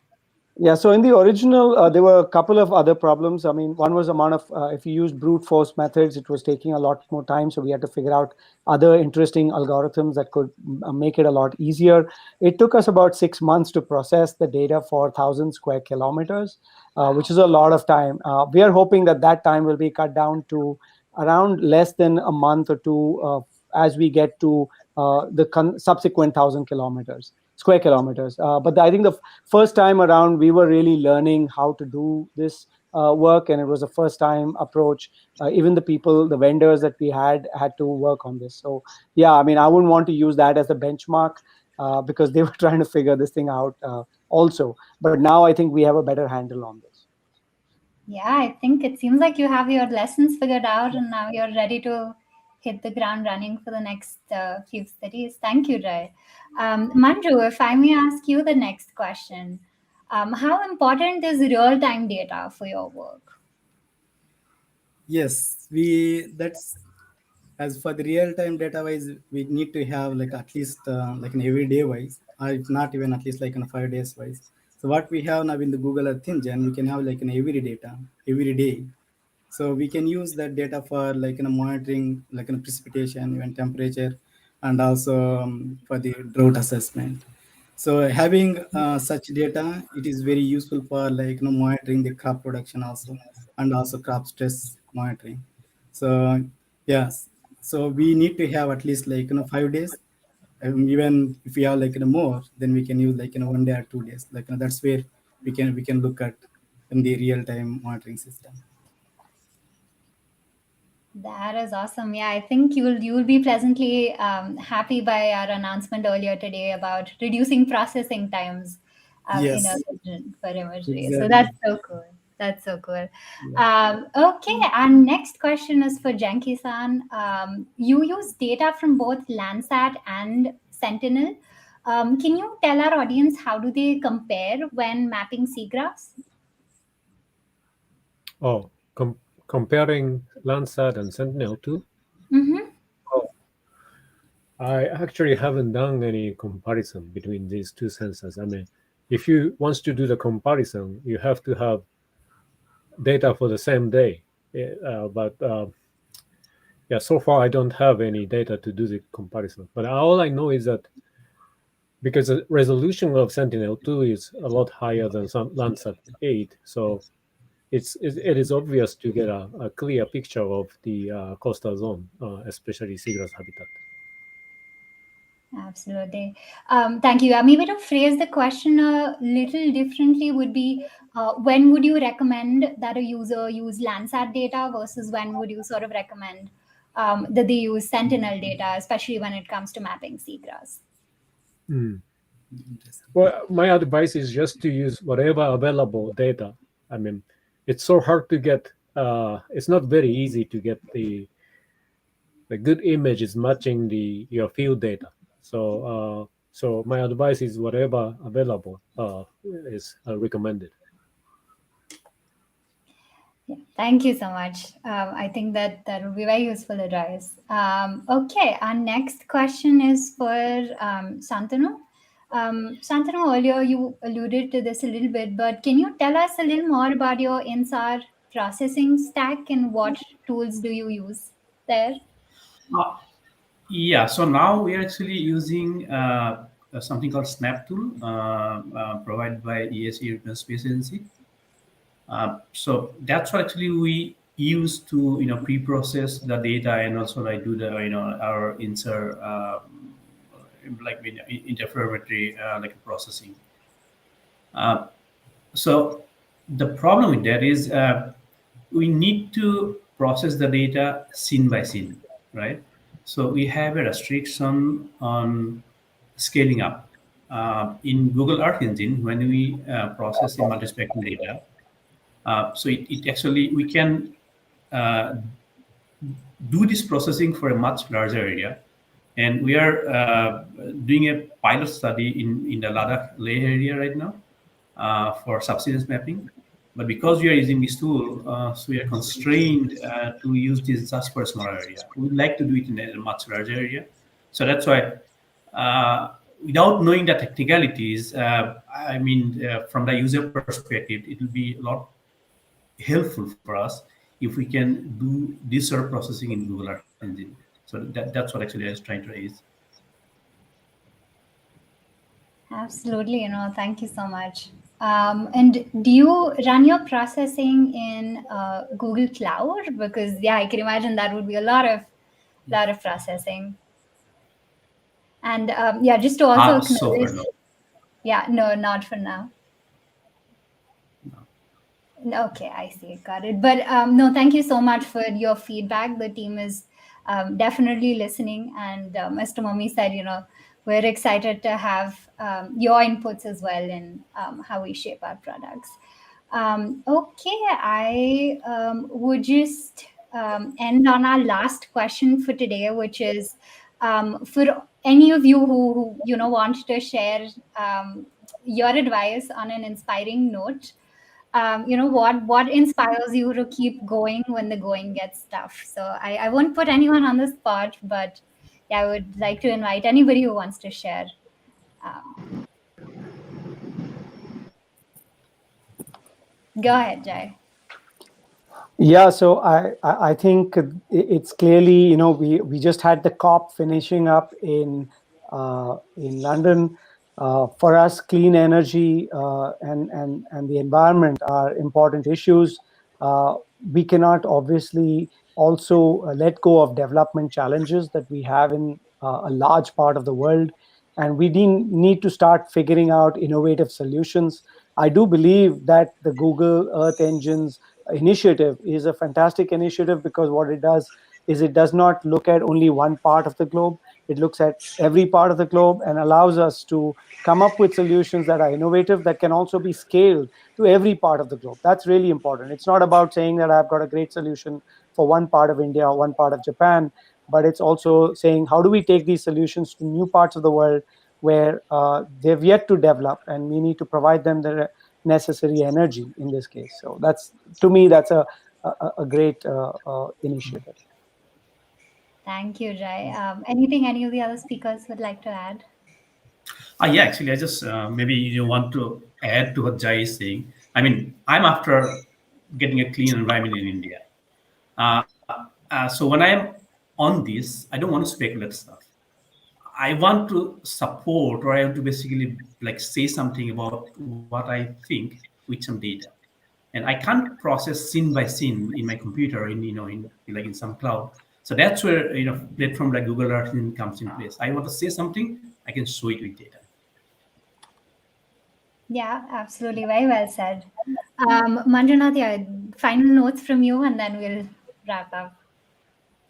Yeah, so in the original, there were a couple of other problems. I mean, one was amount of, if you used brute force methods, it was taking a lot more time. So we had to figure out other interesting algorithms that could make it a lot easier. It took us about 6 months to process the data for 1,000 square kilometers, which is a lot of time. We are hoping that that time will be cut down to around less than a month or two as we get to the subsequent 1,000 square kilometers. But I think the first time around, we were really learning how to do this work, and it was a first time approach. Even the vendors that we had to work on this. So yeah, I mean, I wouldn't want to use that as a benchmark because they were trying to figure this thing out also. But now I think we have a better handle on this. Yeah, I think it seems like you have your lessons figured out, and now you're ready to hit the ground running for the next few cities. Thank you, Jay. Manju, if I may ask you the next question, how important is real-time data for your work? Yes, that's as for the real-time data wise, we need to have like at least like an everyday wise, or if not even at least like in a 5 days wise. So what we have now in the Google Earth Engine, we can have like an every data every day. So we can use that data for like monitoring like precipitation, even temperature, and also for the drought assessment. So having such data, it is very useful for like monitoring the crop production also, and also crop stress monitoring. So yes, so we need to have at least like 5 days. Even if we have like more, then we can use like 1 day or 2 days. Like that's where we can look at in the real time monitoring system. That is awesome. Yeah, I think you'll be pleasantly happy by our announcement earlier today about reducing processing times in a Yes, region for imagery. So that's exactly. so cool. That's so cool. Yeah. Okay, and next question is for Genki-san. You use data from both Landsat and Sentinel. Can you tell our audience how do they compare when mapping seagrass? Oh, comparing Landsat and Sentinel-2? Mm-hmm. Oh, I actually haven't done any comparison between these two sensors. I mean, if you want to do the comparison, you have to have data for the same day. But yeah, so far I don't have any data to do the comparison. But all I know is that because the resolution of Sentinel-2 is a lot higher than some Landsat 8, so it is obvious to get a clear picture of the coastal zone, especially seagrass habitat. Absolutely. Thank you. Maybe to phrase the question a little differently would be when would you recommend that a user use Landsat data versus when would you sort of recommend that they use Sentinel data, especially when it comes to mapping seagrass? Mm. Well, my advice is just to use whatever available data. I mean, it's so hard to get. It's not very easy to get the good images matching your field data. So my advice is whatever available is recommended. Yeah, thank you so much. I think that will be very useful advice. Okay, our next question is for Santanu. Santanu, earlier you alluded to this a little bit, but can you tell us a little more about your INSAR processing stack, and what tools do you use there? Uh, yeah, so now we are actually using something called Snap tool provided by ESA European Space Agency. So that's what actually we use to pre-process the data, and also like do the our insert like interferometry like processing. So the problem with that is we need to process the data scene by scene, right? So we have a restriction on scaling up. In Google Earth Engine, when we process the multispectral data, so it actually, we can uh, do this processing for a much larger area. And we are doing a pilot study in the Ladakh Leh area right now for subsidence mapping. But because we are using this tool, so we are constrained to use this just for a smaller area. We would like to do it in a much larger area. So that's why, without knowing the technicalities, I mean, from the user perspective, it will be a lot helpful for us if we can do this sort of processing in Google Earth Engine. So that's what actually I was trying to raise. Absolutely, thank you so much. And do you run your processing in Google Cloud? Because yeah, I can imagine that would be a lot of processing. And yeah, just to also So acknowledge, no. yeah, no, not for now. No. Okay, I see. Got it. But no, thank you so much for your feedback. The team is definitely listening. And as Tomomi said, we're excited to have your inputs as well in how we shape our products. Okay, I would just end on our last question for today, which is for any of you who want to share your advice on an inspiring note. What inspires you to keep going when the going gets tough? So I won't put anyone on the spot, but yeah, I would like to invite anybody who wants to share. Go ahead, Jai. Yeah, so I think it's clearly, we just had the COP finishing up in London. For us, clean energy and the environment are important issues. We cannot obviously also let go of development challenges that we have in a large part of the world, and we need to start figuring out innovative solutions. I do believe that the Google Earth Engine's initiative is a fantastic initiative, because what it does is it does not look at only one part of the globe. It looks at every part of the globe and allows us to come up with solutions that are innovative, that can also be scaled to every part of the globe. That's really important. It's not about saying that I've got a great solution for one part of India or one part of Japan, but it's also saying, how do we take these solutions to new parts of the world where they've yet to develop, and we need to provide them the necessary energy in this case. So that's, to me, that's a great initiative. Thank you, Jai. Anything any of the other speakers would like to add? Yeah, actually, I just maybe you want to add to what Jai is saying. I mean, I'm after getting a clean environment in India. So when I'm on this, I don't want to speculate stuff. I want to support, or I want to basically like say something about what I think with some data. And I can't process scene by scene in my computer in like in some cloud. So that's where platform like Google Earth Engine comes in place. I want to say something, I can show it with data. Yeah, absolutely. Very well said. Manjunatha, yeah, final notes from you, and then we'll wrap up.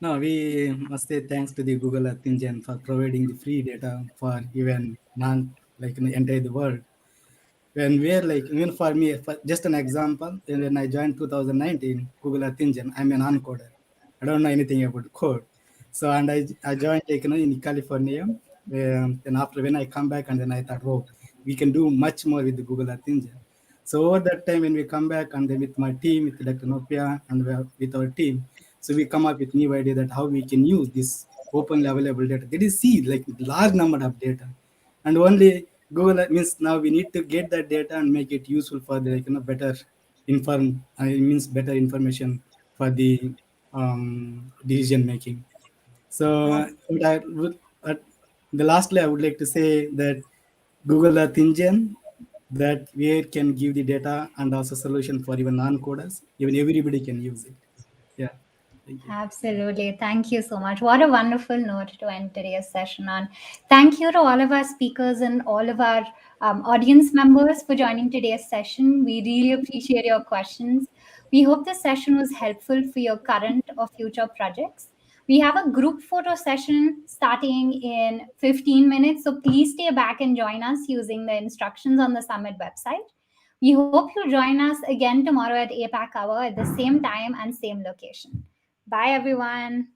No, we must say thanks to the Google Earth Engine for providing the free data for even non like in the entire world. When we're like, even for me, for just an example, when I joined 2019 Google Earth Engine, I'm a non-coder. I don't know anything about code. So, and I joined like, in California. Then after when I come back, and then I thought, oh, we can do much more with the Google Earth Engine. So over that time, when we come back, and then with my team, with Dr. Nopia, and with our team, so we come up with new idea that how we can use this openly available data. That is, see, like large number of data, and only Google means now we need to get that data and make it useful for the better means better information for the decision making. So the lastly, I would like to say that Google Earth Engine that where can give the data and also solution for even non-coders, even everybody can use it. Yeah, thank you. Absolutely. Thank you so much. What a wonderful note to end today's session on. Thank you to all of our speakers and all of our audience members for joining today's session. We really appreciate your questions. We hope this session was helpful for your current or future projects. We have a group photo session starting in 15 minutes, so please stay back and join us using the instructions on the summit website. We hope you join us again tomorrow at APAC hour at the same time and same location. Bye, everyone.